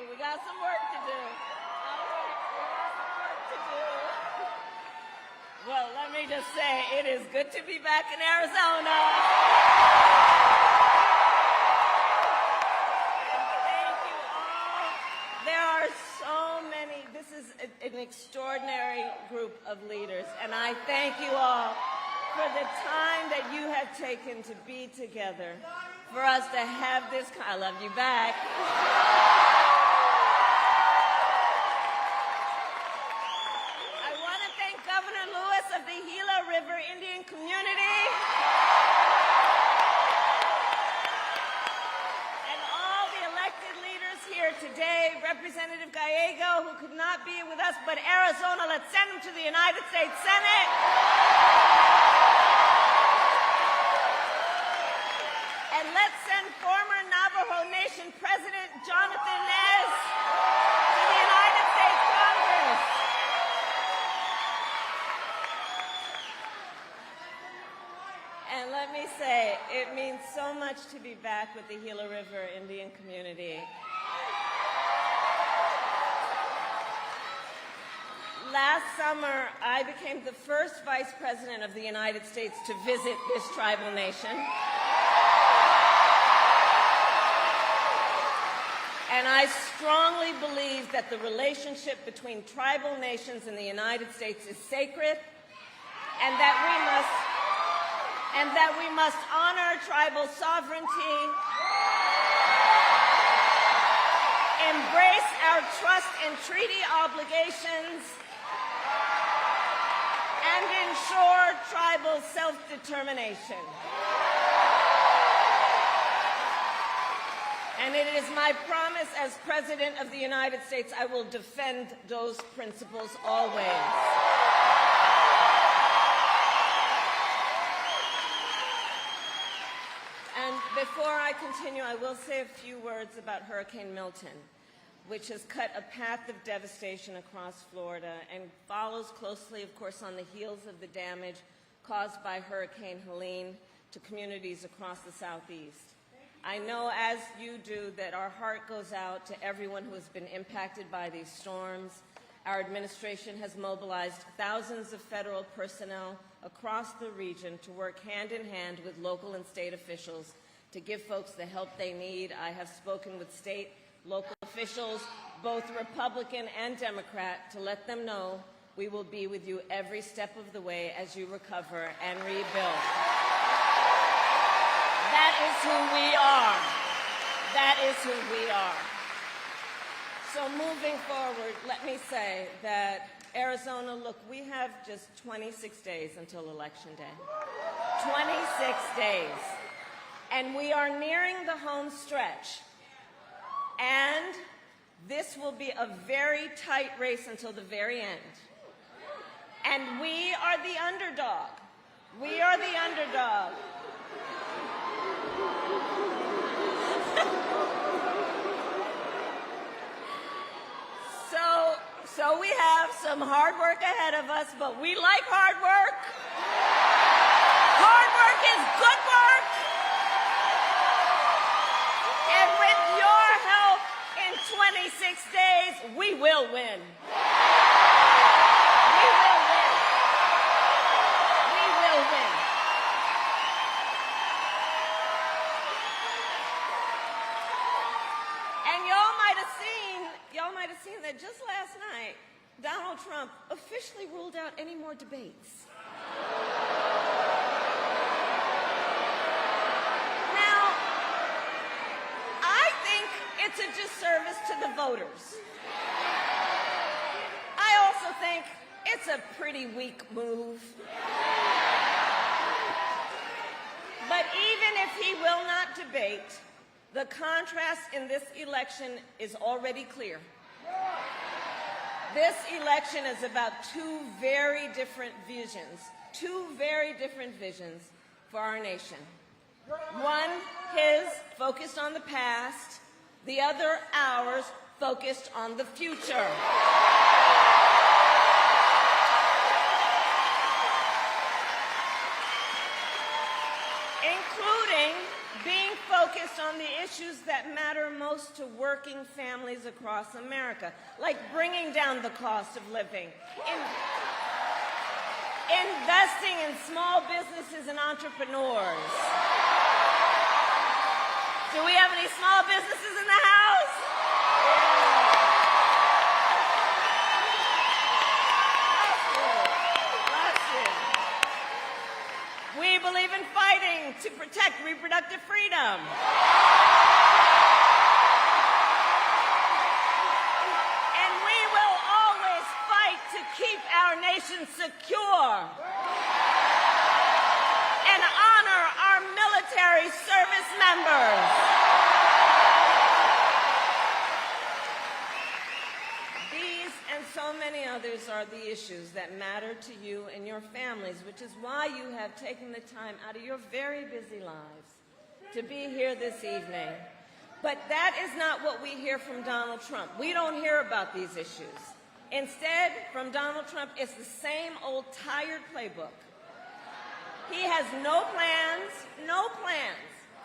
We got some work to do. All right, we got some work to do. Well, let me just say, it is good to be back in Arizona. And thank you all. There are so many. This is an extraordinary group of leaders, and I thank you all for the time that you have taken to be together, for us to have this. I love you back. Of the Gila River Indian community and all the elected leaders here today, Representative Gallego, who could not be with us, but Arizona, let's send him to the United States Senate. And let's send former Navajo Nation President Jonathan Nez to the United States Congress. And let me say, it means so much to be back with the Gila River Indian community. Last summer, I became the first Vice President of the United States to visit this tribal nation. And I strongly believe that the relationship between tribal nations in the United States is sacred, and that we must honor tribal sovereignty, embrace our trust and treaty obligations, and ensure tribal self-determination. And it is my promise as President of the United States, I will defend those principles always. And before I continue, I will say a few words about Hurricane Milton, which has cut a path of devastation across Florida and follows closely, of course, on the heels of the damage caused by Hurricane Helene to communities across the Southeast. I know, as you do, that our heart goes out to everyone who has been impacted by these storms. Our administration has mobilized thousands of federal personnel across the region to work hand in hand with local and state officials to give folks the help they need. I have spoken with state, local officials, both Republican and Democrat, to let them know we will be with you every step of the way as you recover and rebuild. That is who we are. That is who we are. So moving forward, let me say that Arizona, look, we have just 26 days until Election Day. 26 days. And we are nearing the home stretch. And this will be a very tight race until the very end. And we are the underdog. We are the underdog. So we have some hard work ahead of us, but we like hard work. Hard work is good work. And with your help in 26 days, we will win. We will win. We will win. And y'all might have seen that just last night, Donald Trump officially ruled out any more debates. Now, I think it's a disservice to the voters. I also think it's a pretty weak move. But even if he will not debate, the contrast in this election is already clear. This election is about two very different visions for our nation. One, his, focused on the past, the other, ours, focused on the future. Including being focused on the issues that matter most to working families across America, like bringing down the cost of living, investing in small businesses and entrepreneurs. Do we have any small businesses in the house? We believe in fighting to protect reproductive freedom. And we will always fight to keep our nation secure and honor our military service members. These and so many others are the issues that matter to you and your families, which is why you have taken the time out of your very busy lives to be here this evening. But that is not what we hear from Donald Trump. We don't hear about these issues. Instead, from Donald Trump, it's the same old tired playbook. He has no plans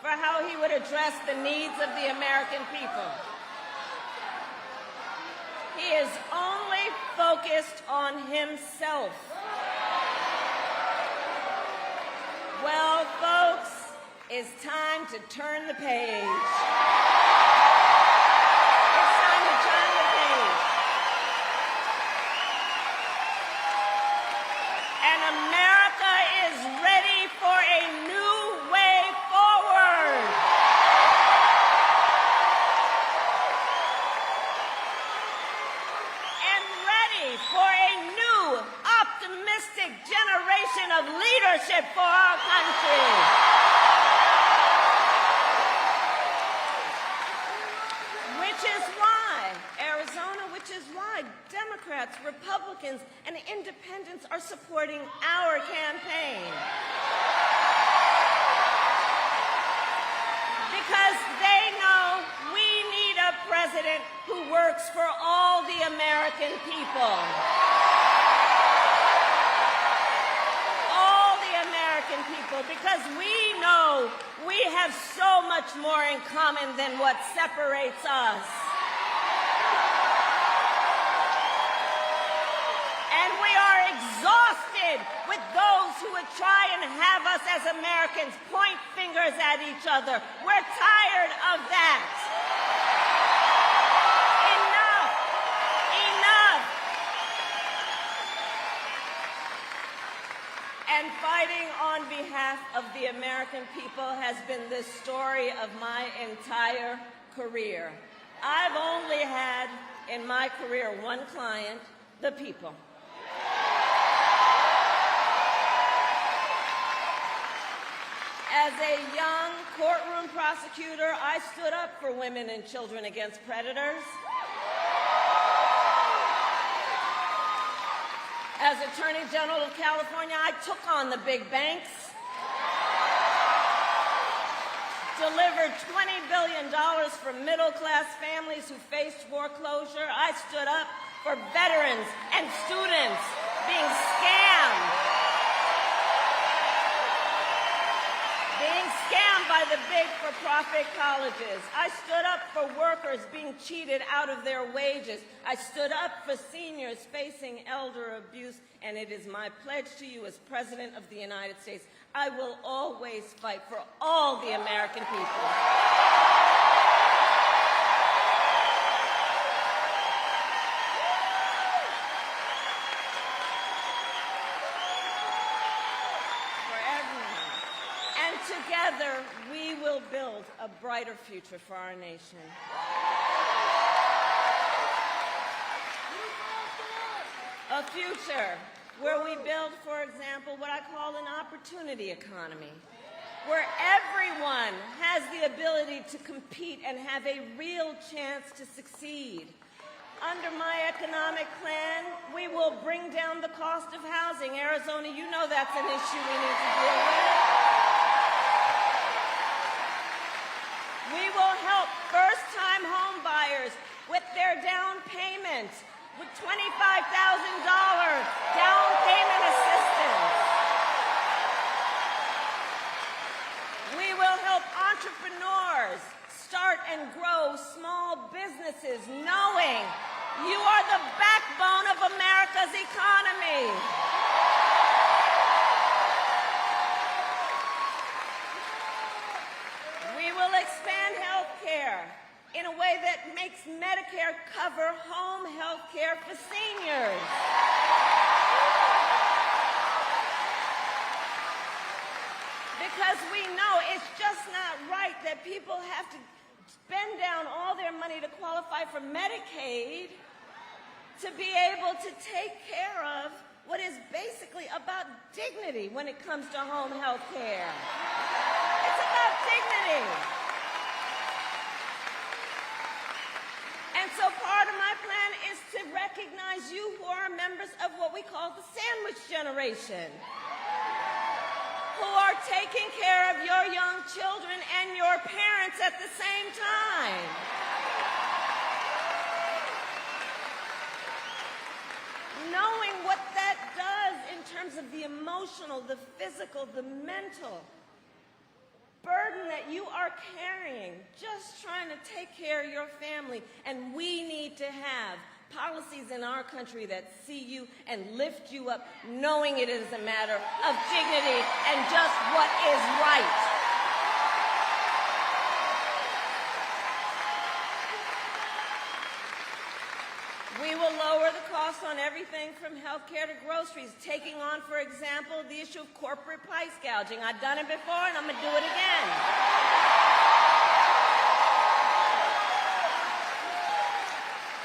for how he would address the needs of the American people. He is only focused on himself. Well, folks, it's time to turn the page. It's time to turn the page. And America is ready for a new way forward. And ready for a new, optimistic generation of leadership for our country. Democrats, Republicans, and independents are supporting our campaign. Because they know we need a president who works for all the American people. All the American people, because we know we have so much more in common than what separates us. Exhausted with those who would try and have us as Americans point fingers at each other. We're tired of that. Enough. And fighting on behalf of the American people has been the story of my entire career. I've only had in my career one client, the people. As a young courtroom prosecutor, I stood up for women and children against predators. As Attorney General of California, I took on the big banks, delivered $20 billion for middle-class families who faced foreclosure. I stood up for veterans and students being scammed by the big for-profit colleges. I stood up for workers being cheated out of their wages. I stood up for seniors facing elder abuse, and it is my pledge to you as President of the United States, I will always fight for all the American people. Together, we will build a brighter future for our nation. A future where we build, for example, what I call an opportunity economy, where everyone has the ability to compete and have a real chance to succeed. Under my economic plan, we will bring down the cost of housing. Arizona, you know that's an issue we need to deal with. We will help first-time home buyers with their down payment, with $25,000 down payment assistance. We will help entrepreneurs economy. We will expand health care in a way that makes Medicare cover home health care for seniors. Because we know it's just not right that people have to spend down all their money to qualify for Medicaid to be able to take care of what is basically about dignity when it comes to home health care. It's about dignity. And so part of my plan is to recognize you who are members of what we call the sandwich generation, who are taking care of your young children and your parents at the same time. Knowing what that does in terms of the emotional, the physical, the mental burden that you are carrying, just trying to take care of your family. And we need to have policies in our country that see you and lift you up, knowing it is a matter of dignity and just what is right. We will lower the cost on everything from health care to groceries, taking on, for example, the issue of corporate price gouging. I've done it before, and I'm going to do it again.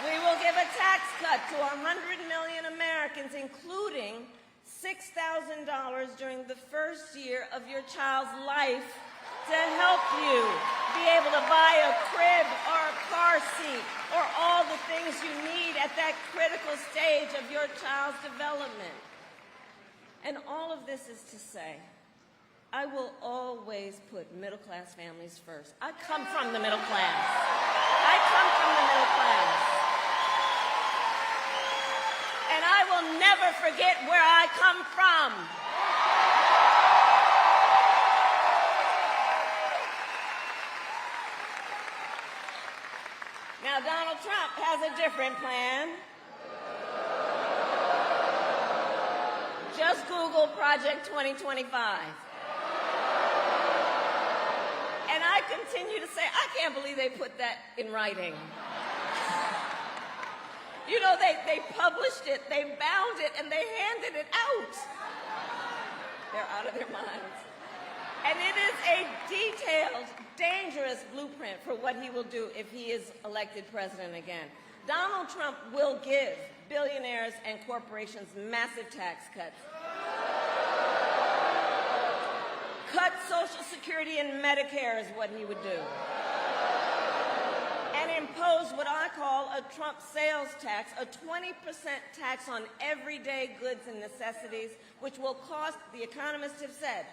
We will give a tax cut to 100 million Americans, including $6,000 during the first year of your child's life to help you be able to buy a crib or a car seat or all the things you need at that critical stage of your child's development. And all of this is to say, I will always put middle-class families first. I come from the middle class. I come from the middle class. And I will never forget where I come from. Now, Donald Trump has a different plan. Just Google Project 2025. And I continue to say, I can't believe they put that in writing. You know, they published it, they bound it, and they handed it out. They're out of their minds. And it is a detailed, dangerous blueprint for what he will do if he is elected president again. Donald Trump will give billionaires and corporations massive tax cuts. Cut Social Security and Medicare is what he would do. And impose what I call a Trump sales tax, a 20% tax on everyday goods and necessities, which will cost, the economists have said,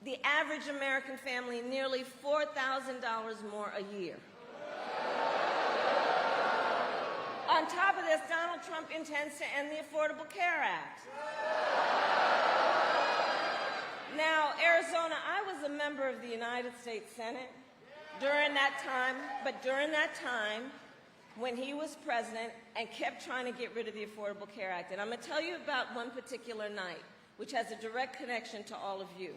the average American family nearly $4,000 more a year. On top of this, Donald Trump intends to end the Affordable Care Act. Now, Arizona, I was a member of the United States Senate during that time, when he was president and kept trying to get rid of the Affordable Care Act. And I'm going to tell you about one particular night, which has a direct connection to all of you.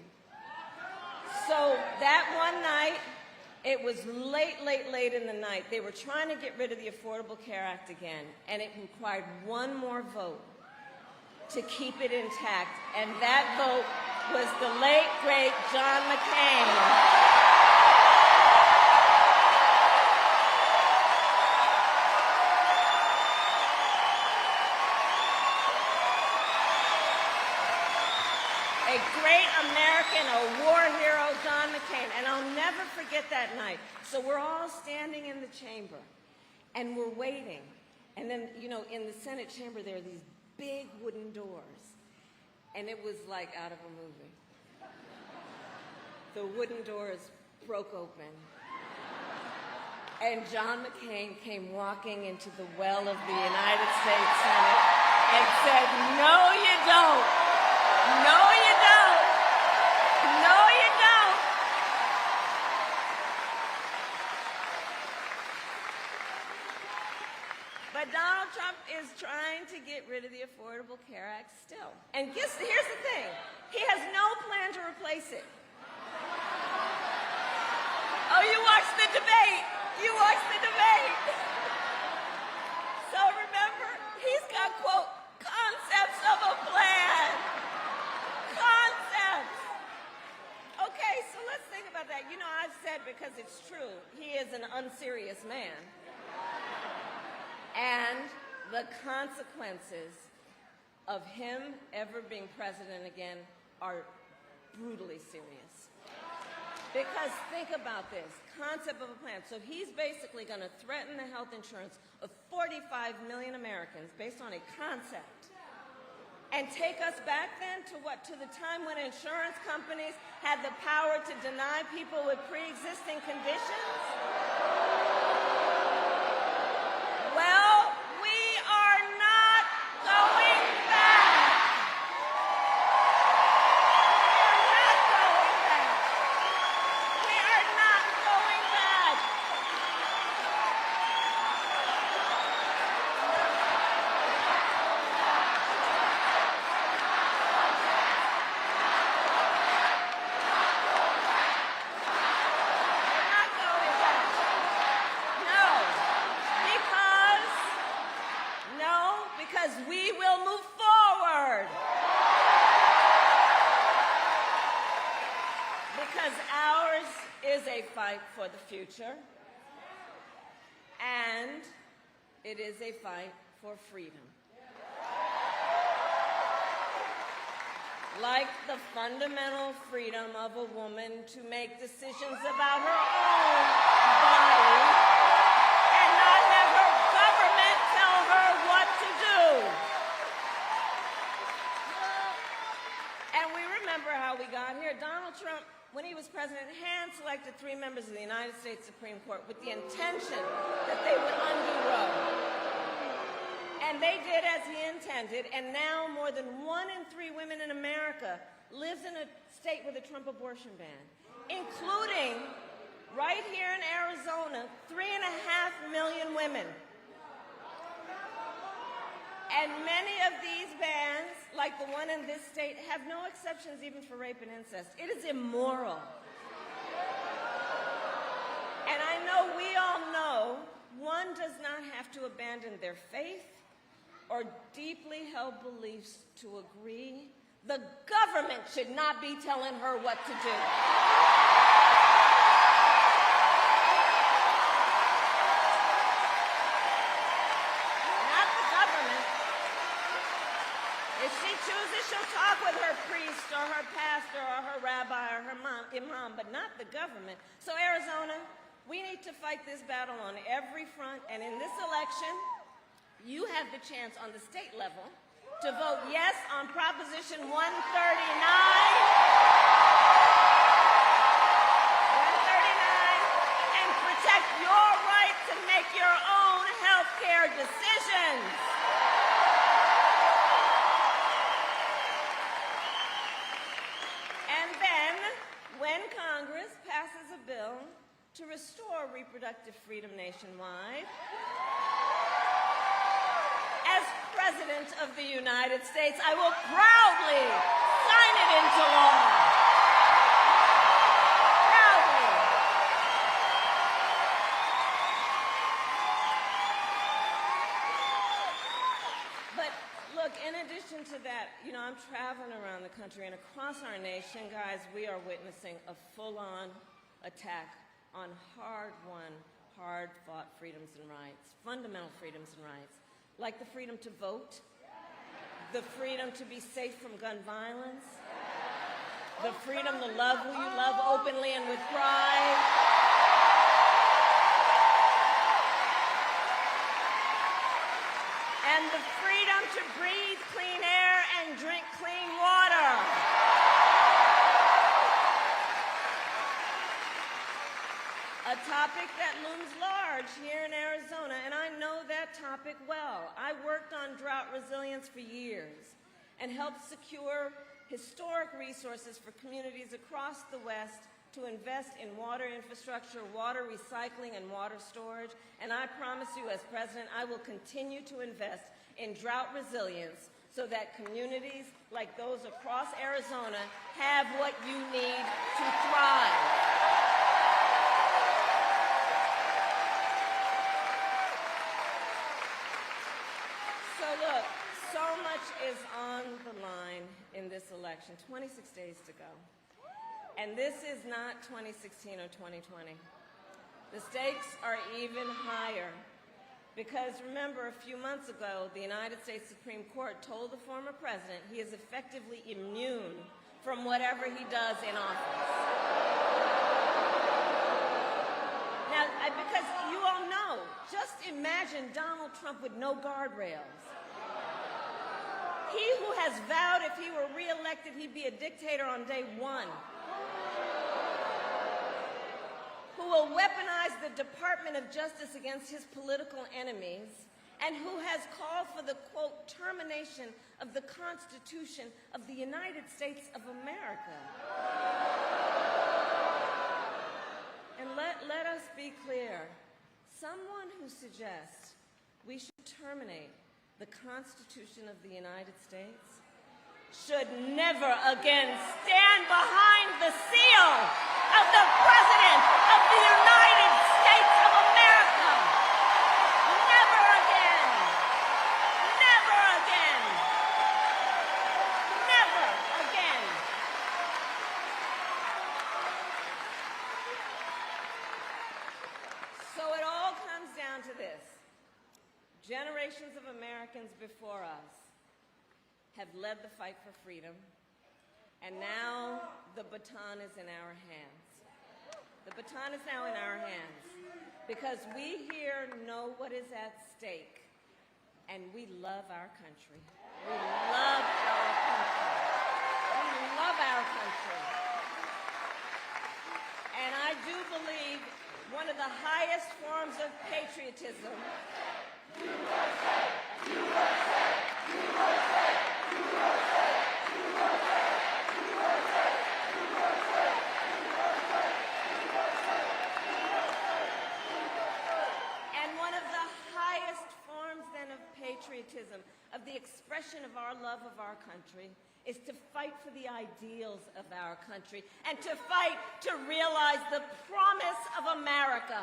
So that one night, it was late in the night. They were trying to get rid of the Affordable Care Act again, and it required one more vote to keep it intact. And that vote was the late, great John McCain. A great American, a war hero, John McCain. And I'll never forget that night. So we're all standing in the chamber, and we're waiting. And then, you know, in the Senate chamber, there are these big wooden doors. And it was like out of a movie. The wooden doors broke open. And John McCain came walking into the well of the United States Senate and said, "No, you don't. No, you don't. No, you don't." But Donald Trump is trying to get rid of the Affordable Care Act still. And here's the thing. He has no plan to replace it. Oh, you watched the debate. You watched the debate. So remember, he's got, quote, concepts of a plan. Concepts. Okay, so let's think about that. You know, I've said, because it's true, he is an unserious man. And the consequences of him ever being president again are brutally serious. Because think about this, concept of a plan. So he's basically going to threaten the health insurance of 45 million Americans based on a concept. And take us back then to what? To the time when insurance companies had the power to deny people with pre-existing conditions? Well, we are not going back. We are not going back. We are not going back. We're not going back. No, because we will move forward. Because ours is a fight for the future, and it is a fight for freedom. Like the fundamental freedom of a woman to make decisions about her own body and not have her government tell her what to do. And we remember how we got here. Donald Trump, when he was president, hand-selected 3 members of the United States Supreme Court with the intention that they would undo Roe. And they did as he intended, and now more than 1 in 3 women in America lives in a state with a Trump abortion ban, including, right here in Arizona, 3.5 million women. And many of these bans, like the one in this state, have no exceptions even for rape and incest. It is immoral. And I know we all know one does not have to abandon their faith or deeply held beliefs to agree. The government should not be telling her what to do. Not the government. If she chooses, she'll talk with her priest or her pastor or her rabbi or her imam, but not the government. So Arizona, we need to fight this battle on every front, and in this election, you have the chance on the state level to vote yes on Proposition 139 and protect your right to make your own health care decisions. And then, when Congress passes a bill to restore reproductive freedom nationwide, as President of the United States, I will proudly sign it into law. Proudly. But look, in addition to that, you know, I'm traveling around the country, and across our nation, guys, we are witnessing a full-on attack on hard-won, hard-fought freedoms and rights, fundamental freedoms and rights, like the freedom to vote, the freedom to be safe from gun violence, the freedom to love who you love openly and with pride, and the freedom to breathe clean air and drink clean water. A topic that looms large here in Arizona, and I know that topic well. I worked on drought resilience for years and helped secure historic resources for communities across the West to invest in water infrastructure, water recycling, and water storage. And I promise you, as president, I will continue to invest in drought resilience so that communities like those across Arizona have what you need to thrive. So look, so much is on the line in this election, 26 days to go. And this is not 2016 or 2020. The stakes are even higher because, remember, a few months ago, the United States Supreme Court told the former president he is effectively immune from whatever he does in office. Now, because you all know, just imagine Donald Trump with no guardrails. He who has vowed if he were reelected, he'd be a dictator on day one. Who will weaponize the Department of Justice against his political enemies, and who has called for the, quote, termination of the Constitution of the United States of America. And let us be clear. Someone who suggests we should terminate the Constitution of the United States should never again stand behind the seal of the President of the United States of America. Never again. Never again. Never again. So it all comes down to this. Generations of Americans before us have led the fight for freedom, and now the baton is in our hands. The baton is now in our hands because we here know what is at stake, and we love our country. We love our country. We love our country. And I do believe one of the highest forms of patriotism USA, USA, USA. And one of the highest forms then of patriotism, of the expression of our love of our country, is to fight for the ideals of our country and to fight to realize the promise of America.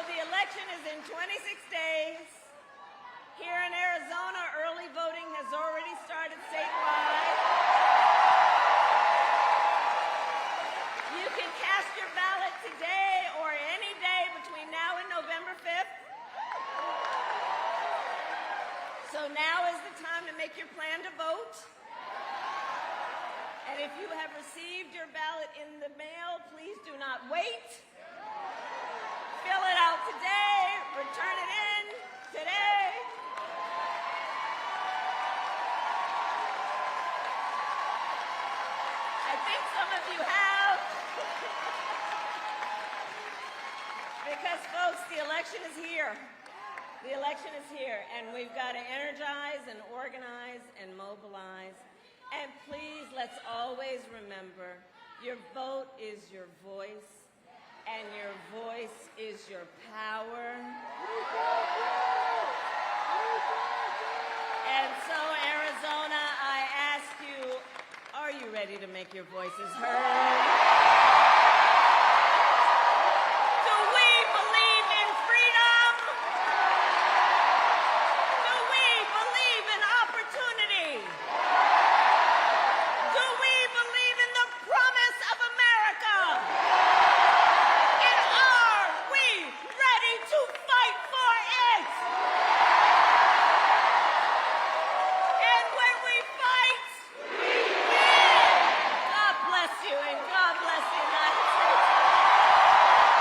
The election is in 26 days. Here in Arizona, early voting has already started statewide. You can cast your ballot today or any day between now and November 5th. So now is the time to make your plan to vote. And if you have received your ballot in the mail, please do not wait. Fill it out today, return it in today. I think some of you have. Because, folks, the election is here. The election is here, and we've got to energize and organize and mobilize. And please, let's always remember, your vote is your voice. And your voice is your power. And so, Arizona, I ask you, are you ready to make your voices heard?